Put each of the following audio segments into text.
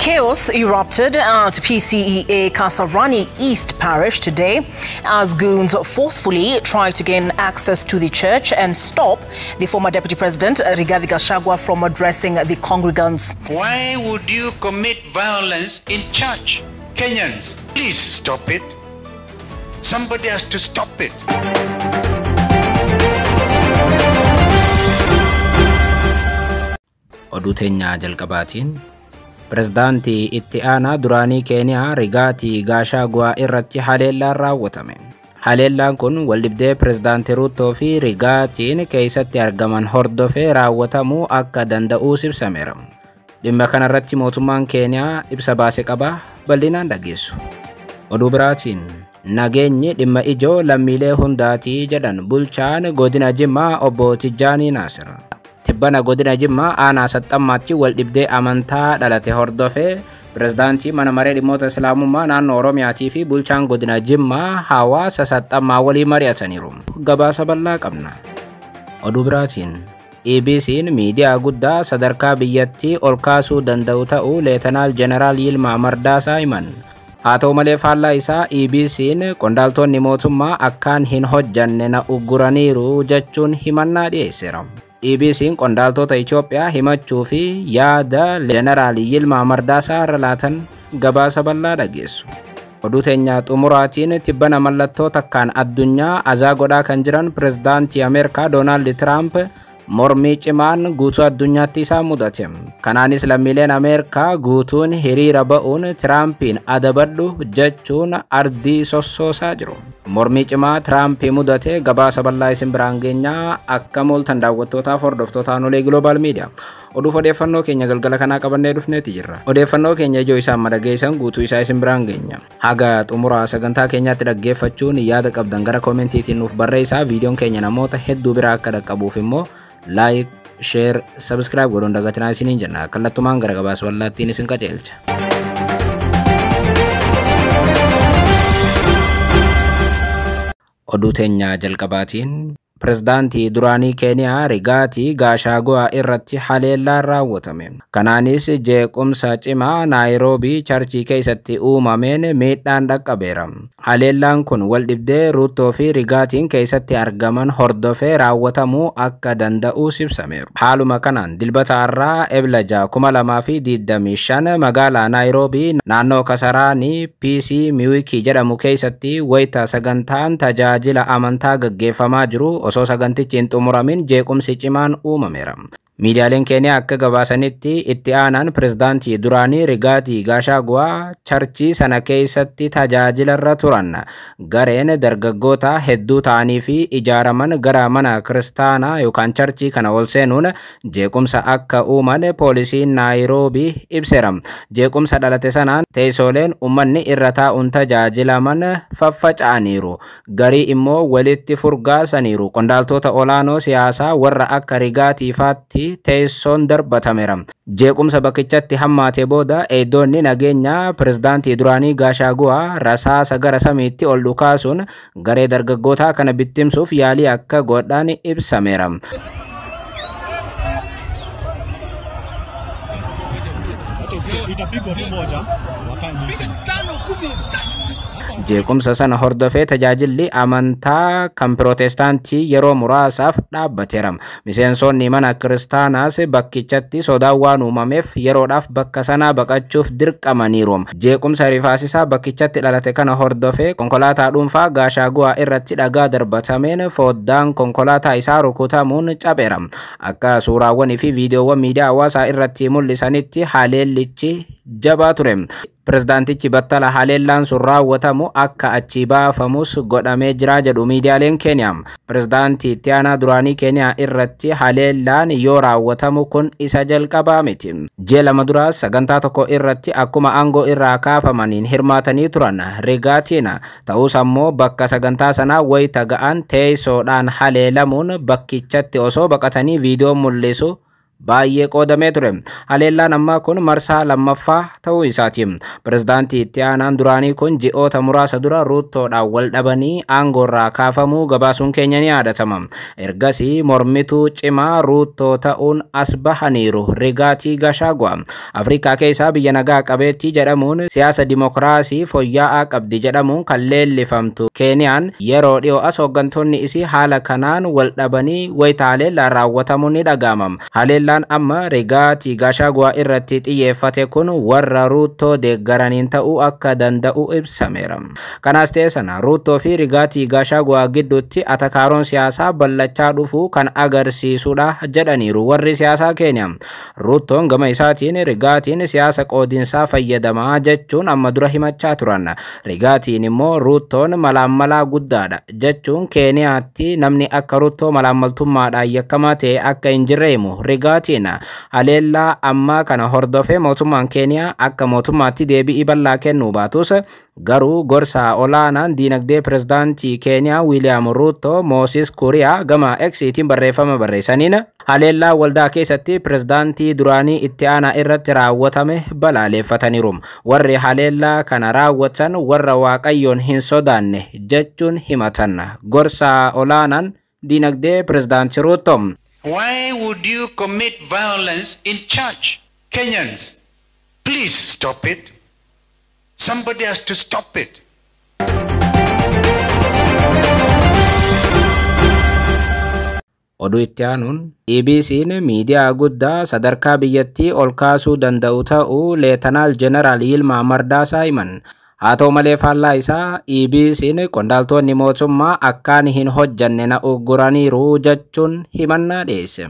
Chaos erupted at PCEA Kasarani East Parish today as goons forcefully tried to gain access to the church and stop the former Deputy President Rigathi Gachagua from addressing the congregants. Why would you commit violence in church? Kenyans, please stop it. Somebody has to stop it. Oduu teenya jalqabaatiin Pirezidaantii itti aanaa duraanii Keeniyaa Rigathi Gachagua irratti haleellaan raawwatame. Haleellaan kun waldhibdee Pirezidaantii Ruto fi Rigathiin keessatti argaman hordofee raawwatamuu akka danda'u ibsameera. Dhimma kana irratti mootummaan Keeniyaa ibsa baase qaba, bal'inaan dhageessu. Oduu biraatiin nageenyi dhimma ijoo lammiilee hundaatii jedhan bulchaan godina Jimmaa obbo Tijjaanii Naasir. Tibbana godina Jimmaa aanaa saxxammaatti waldhibdee amantaa dhalate hordofee pirezidaantii mana maree dhimmoota islaamummaa naannoo Oromiyaatii fi bulchaan godina Jimmaa hawaasa saxxammaa walii mari'ataniiru. Gabaasa bal'aa qabna. Oduu biraatiin EBC'n miidiyaa guddaa sadarkaa biyyattii ol kaasuu danda'u ta'uu Leetanaal Jeneraal Yilmaa Mardaasaa himan. Haa ta'u malee faallaa isaa EBC'n qondaaltonni mootummaa akkaan hin hojjanne na ugguraniiru jechuun himannaa dhiyeesseera. EBC'n qondaaltota Itoophiyaa himachuu fi yaada Jeneraal Yilmaa Mardaasaa irra laatan gabaasa bal'aa dhageessu. Oduu teenya xumuraatiin tibbana mallattoo takkaan addunyaa azaa godhaa kan jiran pirezidaantii Ameerikaa Doonaald Tiraamp mormii cimaan guutuu addunyaatti isaan mudate. Kanaanis lammiileen Ameerikaa guutuun hiriira ba'uun Tiraampiin adabadhu jechuun ardii sossoosaa jiru. Mormii cimaa Tiraampi mudate gabaasa bal'aa isin biraan geenyaa akka mooltan daawwattootaaf hordoftoota Anolee Global Media. Oduu odeeffannoo keenya galgala kanaa qabannee dhufneeti jirra. Odeeffannoo keenya ijoo isaan madageessan guutuu isaa isin biraan geenya. Haga xumura sagantaa keenyaatti dhaggeeffachuun yaada qabdan gara koomentiitiin nuuf barreessaa. Viidiyoon keenya namoota hedduu biraa akka dhaqqabuuf immoo like, share, subscribe godhuun dagatinaa isiniin jenna. Kallattumaan gara gabaasa bal'aattiin isin qajeelcha. Oduu teenya jalqabaatiin Pirezidaantii duraanii Keeniyaa Rigathi Gachagua irratti haleellaan raawwatame. Kanaanis jeequmsa cimaa Naayiroobii charchii keessatti uumameen miidhaan dhaqqabeera. Haleellaan kun waldhibdee Ruto fi Rigathiin keessatti argaman hordofee raawwatamuu akka danda'u ibsameera. Haaluma kanaan dilbata har'aa ebla 2025 magaalaa Naayiroobii naannoo Kasaraanii PC Miwiki jedhamu keessatti wayita sagantaan tajaajila amantaa gaggeeffamaa jiru osoo sagantichi hin xumuramin jeequmsi cimaan uumameera. Miidiyaaleen Keeniyaa akka gabaasanitti itti aanaan pirezidaantii duraanii Rigathi Gachagua charchii sana keessatti tajaajila irra turan gareen dargaggoota hedduu ta'anii fi ijaaraman gara mana kiristaanaa yookaan charchii kana ol seenuun jeequmsa akka uuman poolisiin Naayiroobii ibseera. Jeequmsa dhalate sanaan teessooleen uummanni irra taa'uun tajaajilaman faffaca'aniiru. Garii immoo walitti furgaasaniiru. Qondaaltota olaanoo siyaasaa warra akka Rigathiifaatti teessoon darbatameera. Jeequmsa bakkichatti hammaate booda eegdonni nageenyaa pirezidaantii duraanii Gachagua rasaasa gara samiitti ol dhukaasuun garee dargaggootaa kana bittimsuuf yaalii akka godhan ibsameera. Jeequmsa sana hordofee tajaajilli amantaa kan Pirootestaantii yeroo muraasaaf dhaabbateera. Miseensonni mana kiristaanaas bakkichatti sodaan waan uumameef yeroodhaaf bakka sanaa baqachuuf dirqamaniiru. Jeequmsa rifaasisaa bakkichatti dhalate kana hordofee konkolaataa dhuunfaa Gachagua irratti dhagaa darbatameen foddaan konkolaataa isaa rukutamuun cabeera. Akka suuraawwanii fi viidiyoowwan miidiyaa hawaasaa irratti mul'isanitti haleellichi jabaa ture. Pirezidaantichi battala haleellaan sun raawwatamu akka achi baafamus godhamee jira jedhu miidiyaaleen Keeniyaa. Pirezidaantii itti aanaa duraanii Keeniyaa irratti haleellaan yoo raawwatamu kun isa jalqabaa miti. Ji'a lama duraas sagantaa tokko irratti akkuma aangoo irraa kaafamaniin hirmaatanii turan Rigathiin ta'us ammoo bakka sagantaa sanaa wayita ga'an teessoodhaan haleelamuun bakkichatti osoo baqatanii viidiyoo mul'isu baay'ee qoodamee ture. Haleellaan ammaa kun marsaa lammaffaa ta'uu isaati. Pirezidaantii itti aanaan duraanii kun ji'oota muraasa dura Ruuttoodhaan wal dhabanii aangoorraa kaafamuu gabaasuun keenya ni yaadatama. Ergasii mormituu cimaa Ruuttoo ta'uun as bahaniiru Rigaati Gachagua. Afrikaa keessaa biyya nagaa qabeettii jedhamuun siyaasa dimokiraasii fooyya'aa qabdi jedhamuun kan leellifamtu Keeniyaan yeroo dhiyoo as hooggantoonni isii haala kanaan wal dhabanii wayitaalee raawwatamuun ni dhaga'ama. Haleellaan amma Rigaati Gachagua irratti xiyyeeffate kun warra Ruuttoo deeggaraniin ta'uu akka danda'u ibsameera. Kanaas ta'e sana Ruuttoo fi Rigaati Gachagua gidduutti atakaaroon siyaasaa bal'achaa dhufuu kan agarsiisudha jedhaniiru warri siyaasaa Keeniyaa. Ruuttoon gama isaatiin Rigaatiin siyaasa qoodinsaa fayyadamaa jechuun amma dura himachaa turan. Rigaatiin immoo Ruuttoon malaammalaa guddaadha jechuun Keeniyaatti namni akka Ruuttoo malaammaltummaadhaan yakkamaa ta'e akka hin jirre himu. Rigaatiin haleellaa ammaa kana hordofee mootummaan Keeniyaa akka mootummaatti deebii bal'aa kennuu baatus garuu gorsaa olaanaan diinagdee pirezidaantii Keeniyaa Wiiliyaam Ruuttoo Mooses Kuriyaa gama X-tiin barreeffama barreessaniin haleellaa waldaa keessatti pirezidaantii duraanii itti aanaa irratti raawwatame balaaleffataniiru. Warri haleellaa kana raawwatan warra Waaqayyoon hin sodaanne jechuun himatan. Gorsaa olaanaan diinagdee pirezidaantii Ruuttoo. Why would you commit violence in church? Kenyans, please stop it. Somebody has to stop it. Oduu itti aanuun EBC'n miidiyaa guddaa sadarkaa biyyattii ol kaasuu danda'u ta'uu Leetanaal Jeneraal Yilmaa Mardaasaa himan. Haa ta'u malee faallaa isaa EBC'n qondaaltonni mootummaa akkaan hin hojjanne na ugguraniiru jechuun himannaa dhiyeesse.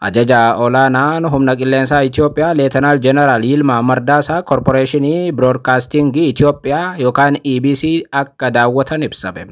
Ajaja olaanaan humna qilleensaa Itoophiyaa Leetanaal Jeneraal Yilmaa Mardaasaa Korporeeshinii Biroodkaastingii Itoophiyaa yookaan EBC akka daawwatan ibsame.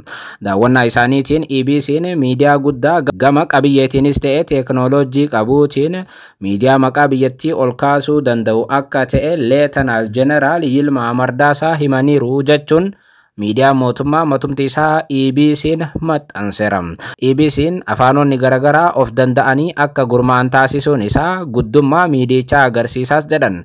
Daawwannaa isaaniitiin EBC'n miidiyaa guddaa gama qabiyyeetiinis ta'e teeknooloojii qabuutiin miidiyaa maqaa biyyattii ol kaasuu danda'u akka ta'e Leetanaal Jeneraal Yilmaa Mardaasaa himaniiru jechuun miidiyaa mootummaa matumti isaa EBC'n maxxanseera. EBC'n afaanonni garagaraa of danda'anii akka gurmaa'an taasisuun isaa guddummaa miidiyichaa agarsiisaas jedhan.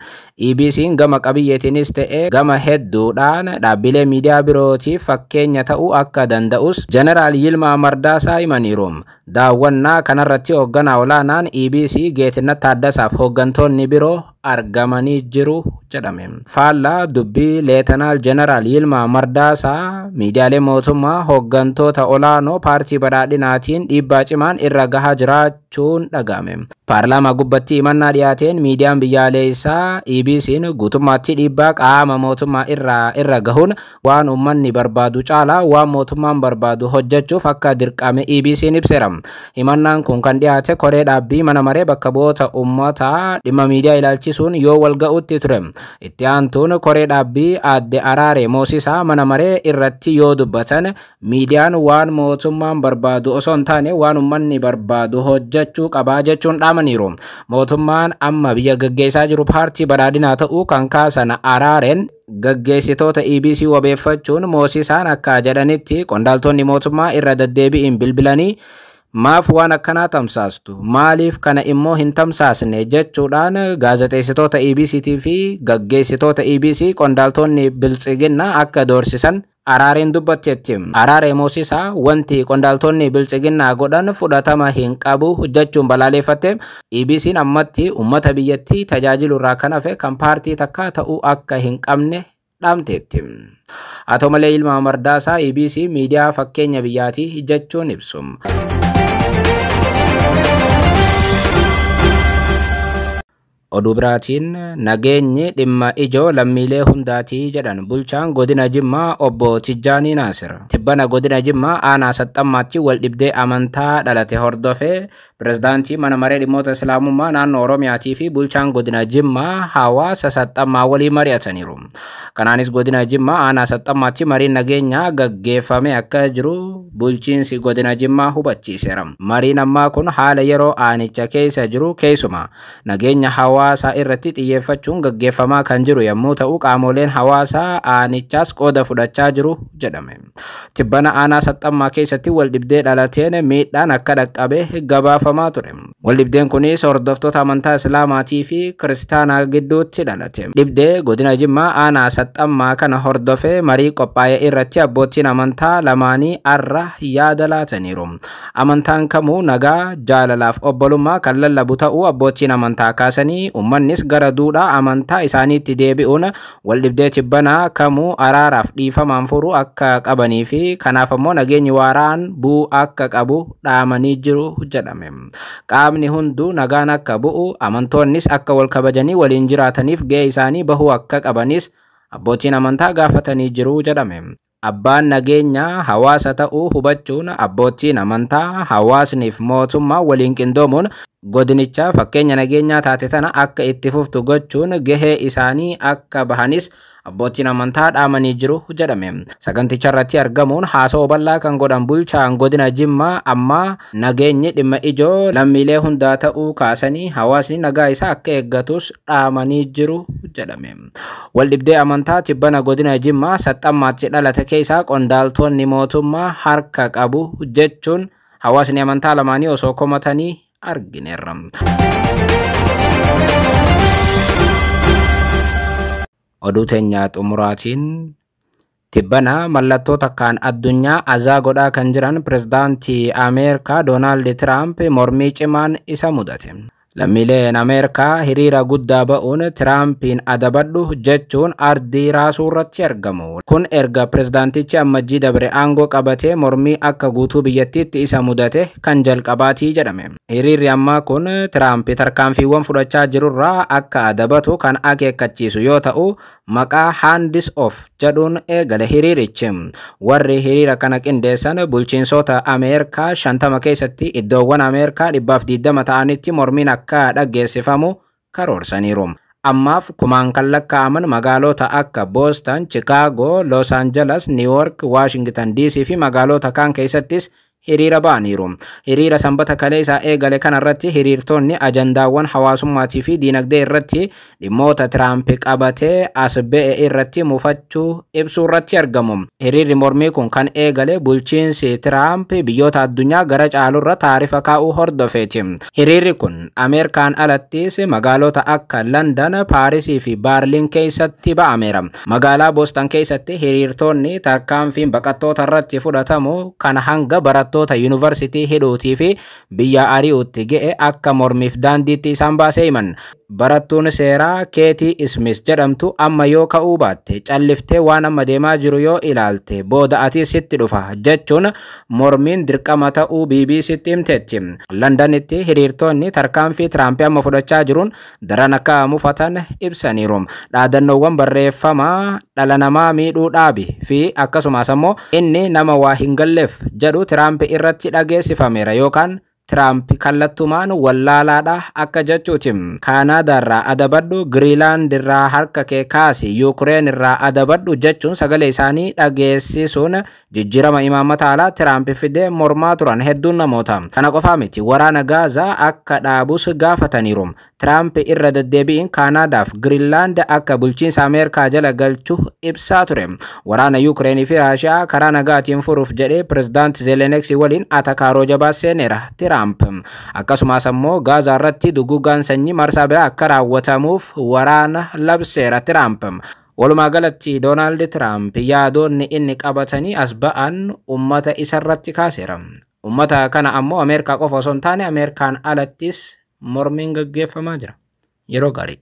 EBC'n gama qabiyyeetiinis ta'e gama hedduudhaan dhaabbilee miidiyaa birootiif fakkeenya ta'uu akka danda'us Jeneraal Yilmaa Mardaasaa himaniiru. Daawwannaa kanarratti hoogganaa olaanaan EBC Geetinnat Taaddasaaf hooggantoonni biroo argamanii jiru jedhame. Faallaa dubbii Leetanaal Jeneraal Yilmaa Mardaasaa miidiyaalee mootummaa hooggantoota olaanoo paartii badhaadhinaatiin dhiibbaa cimaan irra gahaa jiraachuun dhaga'ame. Paarlaamaa gubbatti himannaa dhiyaateen miidiyaan biyyaalessaa EBC'n guutummaatti dhiibbaa qaama mootummaa irra gahuun waan uummanni barbaadu caalaa waan mootummaan barbaadu hojjechuuf akka dirqame EBC'n ibseera. Himannaan kun kan dhiyaate koree dhaabbii mana maree bakka bu'oota uummataa dhimma miidiyaa ilaalchisuun yoo wal ga'utti ture. Itti aantuun koree dhaabbii Aadde Araaree Moosisaa mana maree irratti yoo dubbatan miidiyaan waan mootummaan barbaadu osoo hin taane waan uummanni barbaadu hojjechuu qabaa jechuun dhaamaniiru. Mootummaan amma biyya gaggeessaa jiru paartii badhaadhinaa ta'uu kan kaasan Araareen gaggeessitoota EBC wabeeffachuun Moosisaan akka jedhanitti qondaaltonni mootummaa irra deddeebi'iin bilbilanii maaf waan akkanaa tamsaastu maaliif kana immoo hin tamsaasne jechuudhaan gaazexeessitoota EBCtii fi gaggeessitoota EBC qondaaltonni biltsiginnaa akka doorsisan Araareen dubbatteetti. Araaree Moosisaa wanti qondaaltonni biltsiginnaa godhan fudhatama hin qabu jechuun balaaleffatte. EBC'n ammatti uummata biyyattii tajaajilurraa kan hafe kan paartii takkaa ta'uu akka hin qabne dhaamteetti. Haa ta'u malee Yilmaa Mardaasaa EBC miidiyaa fakkeenya biyyaatii jechuun ibsu. Oduu biraatiin nageenyi dhimma ijoo lammiilee hundaatii jedhan bulchaan godina Jimmaa obbo Tijjaanii Naasir. Tibbana godina Jimmaa aanaa Saxxammaatti wal dhibdee amantaa dhalate hordofee pirezidaantii mana maree dhimmoota Islaamummaa naannoo Oromiyaatii fi bulchaan godina Jimmaa hawaasa Saxxammaa waliin mari'ataniiru. Kanaanis godina Jimmaa aanaa Saxxammaatti mariin nageenyaa gaggeeffame akka jiru bulchiinsi godina Jimmaa hubachiiseera. Mariin ammaa kun haala yeroo aanicha keessa jiru keessumaa nageenya hawaasa hawaasaa irratti xiyyeeffachuun gaggeeffamaa kan jiru yommuu ta'u qaamoleen hawaasaa aanichaas qooda fudhachaa jiru jedhame. Tibbana aanaa Saxxammaa keessatti waldhibdee dhalateen miidhaan akka dhaqqabe gabaafamaa ture. Waldhibdeen kunis hordoftoota amantaa Islaamaatii fi Kiristaanaa gidduutti dhalate. Dhibdee godina Jimmaa aanaa Saxxammaa kana hordofee marii qophaa'e irratti abbootiin amantaa lamaanii arra yaada laataniiru. Amantaan kamuu nagaa, jaalalaaf obbolummaa kan lallabu ta'uu abbootiin amantaa kaasanii uummannis gara duudhaa amantaa isaaniitti deebi'uun waldhibdee tibbanaa kamuu araaraaf dhiifamaan furuu akka qabanii fi kanaaf ammoo nageenyi waaraan bu'uu akka qabu dhaamanii jiru jedhame. Qaamni hunduu nagaan akka bu'u, amantoonnis akka wal kabajanii waliin jiraataniif gahee isaanii bahuu akka qabanis abbootiin amantaa gaafatanii jiru jedhame. Abbaan nageenyaa hawaasa ta'uu hubachuun abbootiin amantaa hawaasniif mootummaa waliin qindoomuun godinicha fakkeenya nageenyaa taate tana akka itti fuftu gochuun gahee isaanii akka bahanis abbootiin amantaa dhaamanii jiru jedhame. Saganticha irratti argamuun haasawaa bal'aa kan godhan bulchaan godina Jimmaa amma nageenyi dhimma ijoo lammiilee hundaa ta'uu kaasanii hawaasni nagaa isaa akka eeggatus dhaamanii jiru jedhame. Waldhibdee amantaa tibbana godina Jimmaa Saxxammaatti dhalate keessaa qondaaltonni mootummaa harka qabu jechuun hawaasni amantaa lamaanii osoo komatanii argineerra. Oduu teenya xumuraatiin tibbana mallattoo takkaan addunyaa azaa godhaa kan jiran pirezidaantii Ameerikaa Doonaald Tiraamp mormii cimaan isa mudate. Lammiileen Ameerikaa hiriira guddaa ba'uun Tiraampiin adabadhu jechuun ardii raasuu irratti argamu. Kun erga pirezidaantichi ammajjii dabre aangoo qabatee mormii akka guutuu biyyattiitti isa mudate kan jalqabaatii jedhame. Hiriirri ammaa kun Tiraamp tarkaanfiiwwan fudhachaa jirurraa akka adabatu kan akeekkachiisu yoo ta'u maqaa hands off jedhuun eegale hiriirichi. Warri hiriira kana qindeessan bulchiinsota Ameerikaa 50 keessatti iddoowwan Ameerikaa 120 ta'anitti mormiin akka dhaggeessifamu karoorsaniiru. Ammaaf kumaan kan lakkaa'aman magaalota akka Boston, Chicago, Los Angeles, New York, Washington DC fi magaalota kaan keessattis hiriira ba'aniiru. Hiriira sanbata kaleessaa eegale kanarratti hiriirtonni ajandaawwan hawaasummaatii fi diinagdee irratti dhimmoota Tiraamp qabatee as ba'e irratti mufachuu ibsuu irratti argamu. Hiriirri mormii kun kan eegale bulchiinsi Tiraamp biyyoota addunyaa gara caalurra taarifa kaa'uu hordofeeti. Hiriirri kun Ameerikaan alattis magaalota akka London, Paarisii fi Baarliin keessatti ba'ameera. Magaalaa Boston keessatti hiriirtonni tarkaanfiin baqattoota irratti fudhatamu kan hanga barattoota yuunivarsiitii hidhuutii fi biyya ari'uutti ga'e akka mormiif daandiitti isaan baasee himan. Barattuun seeraa Keetii Smith jedhamtu amma yoo ka'uu baatte calliftee waan amma deemaa jiru yoo ilaalte booda ati sitti dhufa jechuun mormiin dirqama ta'uu BBCtti himteetti. Londanitti hiriirtonni tarkaanfii Tiraamp amma fudhachaa jiruun daran akka mufatan ibsaniiru. Dhaadannoowwan barreeffamaa dhala namaa miidhuu dhaabi fi akkasumas ammoo inni nama waa hin galleef jedhu Tiraamp irratti dhageessifameera yookaan Tiraamp kallattumaan wallaalaadha akka jechuuti. Kaanaadaarraa adabadhu, Giriilaand irraa harka kee kaasi, Yuukireen irraa adabadhu jechuun sagalee isaanii dhageessisuun jijjiirama imaammata alaa Tiraamp fidee mormaa turan hedduun namoota. Kana qofaa miti waraana Gaazaa akka dhaabus gaafataniiru. Tiraamp irra deddeebiin Kaanaadaaf Giriilaand akka bulchiinsa Ameerikaa jala galchuu ibsaa ture. Waraana Yuukireenii fi Raashiyaa karaa nagaatiin furuuf jedhee pirezidaanti Zeleniksii waliin atakaaroo jabaa seeneera Tiraamp. Akkasumas ammoo Gaazaa irratti duguugaan sanyii marsaa biraa akka raawwatamuuf waraana labseera Tiraamp. Walumaa galatti Doonaald Tiraamp yaadoonni inni qabatanii as ba'an ummata isarratti kaaseera. Ummata kana ammoo Ameerikaa qofa osoo hin taane Ameerikaan alattis mormiin gaggeeffamaa jira. Yeroo gaarii.